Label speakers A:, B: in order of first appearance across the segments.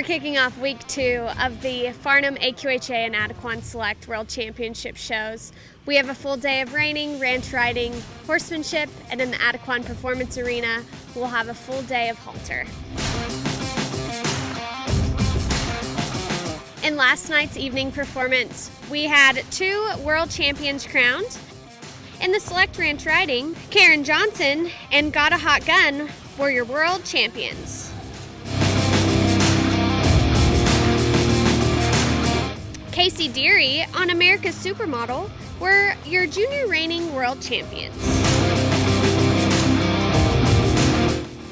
A: kicking off week 2 of the Farnam, AQHA, and Adequan Select World Championship shows. We have a full day of reining, ranch riding, horsemanship, and in the Adequan Performance Arena, we'll have a full day of halter. In last night's evening performance, we had 2 world champions crowned. In the select ranch riding, Karen Johnson and Got a Hot Gun were your world champions. Casey Deary on America's Supermodel were your junior reining world champions.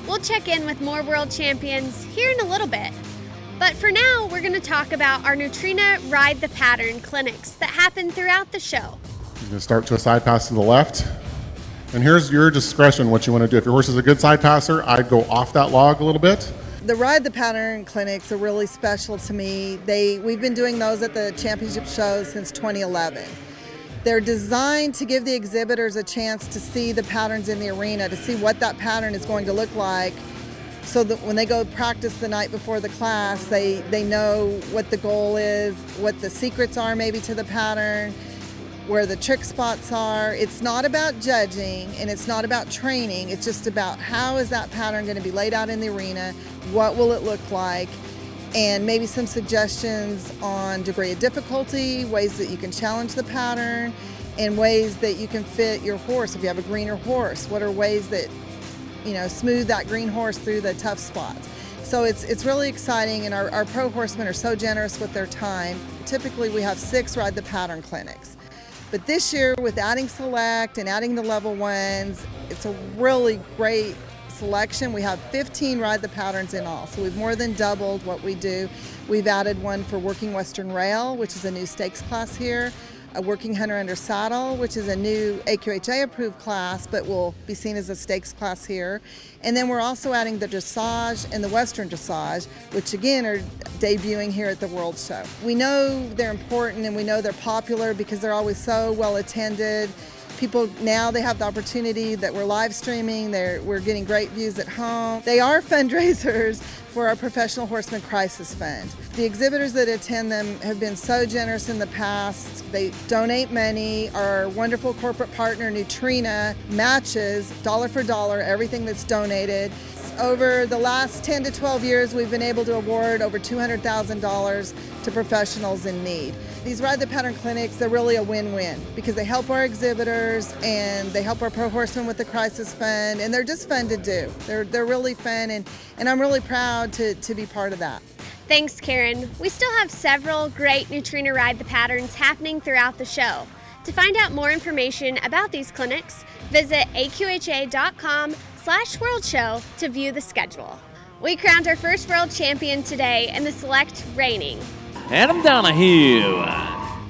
A: We'll check in with more world champions here in a little bit. But for now, we're going to talk about our Neutrina Ride the Pattern clinics that happen throughout the show.
B: You're going to start to a side pass to the left. And here's your discretion what you want to do. If your horse is a good side passer, I'd go off that log a little bit.
C: The Ride the Pattern clinics are really special to me. We've been doing those at the championship shows since 2011. They're designed to give the exhibitors a chance to see the patterns in the arena, to see what that pattern is going to look like, so that when they go practice the night before the class, they know what the goal is, what the secrets are maybe to the pattern, where the trick spots are. It's not about judging and it's not about training. It's just about how is that pattern going to be laid out in the arena, what will it look like, and maybe some suggestions on degree of difficulty, ways that you can challenge the pattern, and ways that you can fit your horse. If you have a greener horse, what are ways that, smooth that green horse through the tough spots. So it's really exciting, and our pro horsemen are so generous with their time. Typically we have 6 Ride the Pattern clinics. But this year, with adding Select and adding the level 1s, it's a really great selection. We have 15 Ride the Patterns in all, so we've more than doubled what we do. We've added one for Working Western Rail, which is a new stakes class here, a Working Hunter Under Saddle, which is a new AQHA approved class, but will be seen as a stakes class here. And then we're also adding the dressage and the Western dressage, which again are debuting here at the World Show. We know they're important and we know they're popular because they're always so well attended. People now, they have the opportunity that we're live streaming, we're getting great views at home. They are fundraisers for our Professional Horseman Crisis Fund. The exhibitors that attend them have been so generous in the past. They donate money. Our wonderful corporate partner, Neutrina, matches dollar for dollar everything that's donated. Over the last 10 to 12 years, we've been able to award over $200,000 to professionals in need. These Ride the Pattern clinics, they're really a win-win because they help our exhibitors and they help our pro horsemen with the crisis fund, and they're just fun to do. They're really fun, and I'm really proud to be part of that.
A: Thanks, Karen. We still have several great Neutrina Ride the Patterns happening throughout the show. To find out more information about these clinics, visit aqha.com/World Show to view the schedule. We crowned our first world champion today in the select reining.
D: Adam Donahue.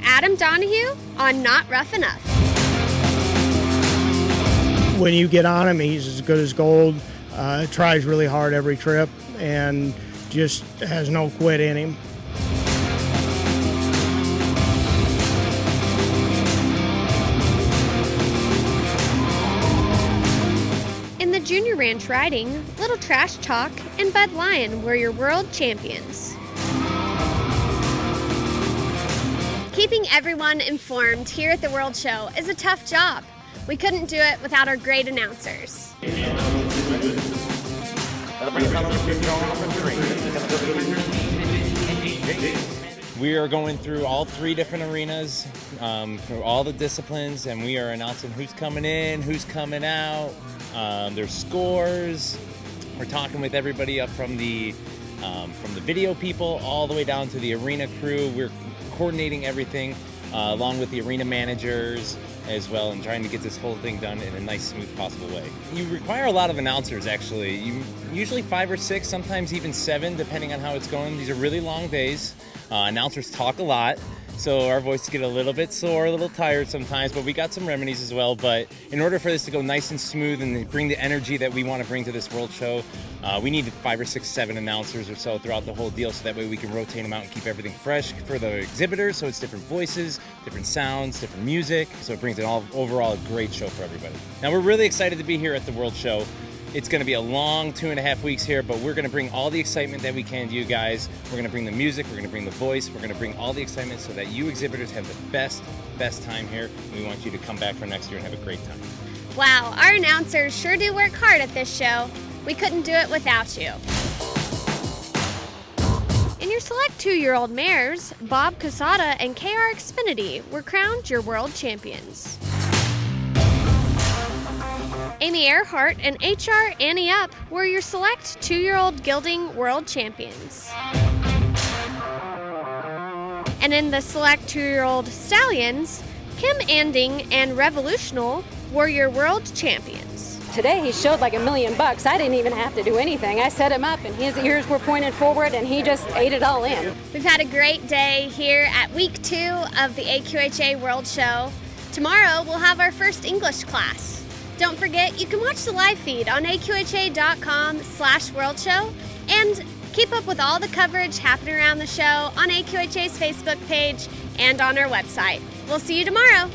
A: Adam Donahue on Not Rough Enough.
E: When you get on him, he's as good as gold. Tries really hard every trip and just has no quit in him.
A: In the junior ranch riding, Little Trash Talk and Bud Lion were your world champions. Keeping everyone informed here at the World Show is a tough job. We couldn't do it without our great announcers.
D: We are going through all 3 different arenas for all the disciplines, and we are announcing who's coming in, who's coming out, their scores. We're talking with everybody up from the video people all the way down to the arena crew. We're coordinating everything along with the arena managers as well, and trying to get this whole thing done in a nice, smooth possible way. You require a lot of announcers, actually. Usually 5 or 6, sometimes even 7, depending on how it's going. These are really long days. Announcers talk a lot, so our voices get a little bit sore, a little tired sometimes, but we got some remedies as well. But in order for this to go nice and smooth and bring the energy that we want to bring to this World Show, we need 5 or 6, 7 announcers or so throughout the whole deal, so that way we can rotate them out and keep everything fresh for the exhibitors, so it's different voices, different sounds, different music, so it brings an overall a great show for everybody. Now, we're really excited to be here at the World Show. It's going to be a long 2.5 weeks here, but we're going to bring all the excitement that we can to you guys. We're going to bring the music, we're going to bring the voice, we're going to bring all the excitement so that you exhibitors have the best time here. We want you to come back for next year and have a great time.
A: Wow, our announcers sure do work hard at this show. We couldn't do it without you. In your select 2-year-old mares, Bob Casada and KR Xfinity were crowned your world champions. Amy Earhart and HR Annie Up were your select 2-year-old gelding world champions. And in the select 2-year-old stallions, Kim Anding and Revolutional were your world champions.
F: Today he showed like $1,000,000. I didn't even have to do anything. I set him up and his ears were pointed forward and he just ate it all in.
A: We've had a great day here at week 2 of the AQHA World Show. Tomorrow we'll have our first English class. Don't forget, you can watch the live feed on aqha.com/worldshow and keep up with all the coverage happening around the show on AQHA's Facebook page and on our website. We'll see you tomorrow.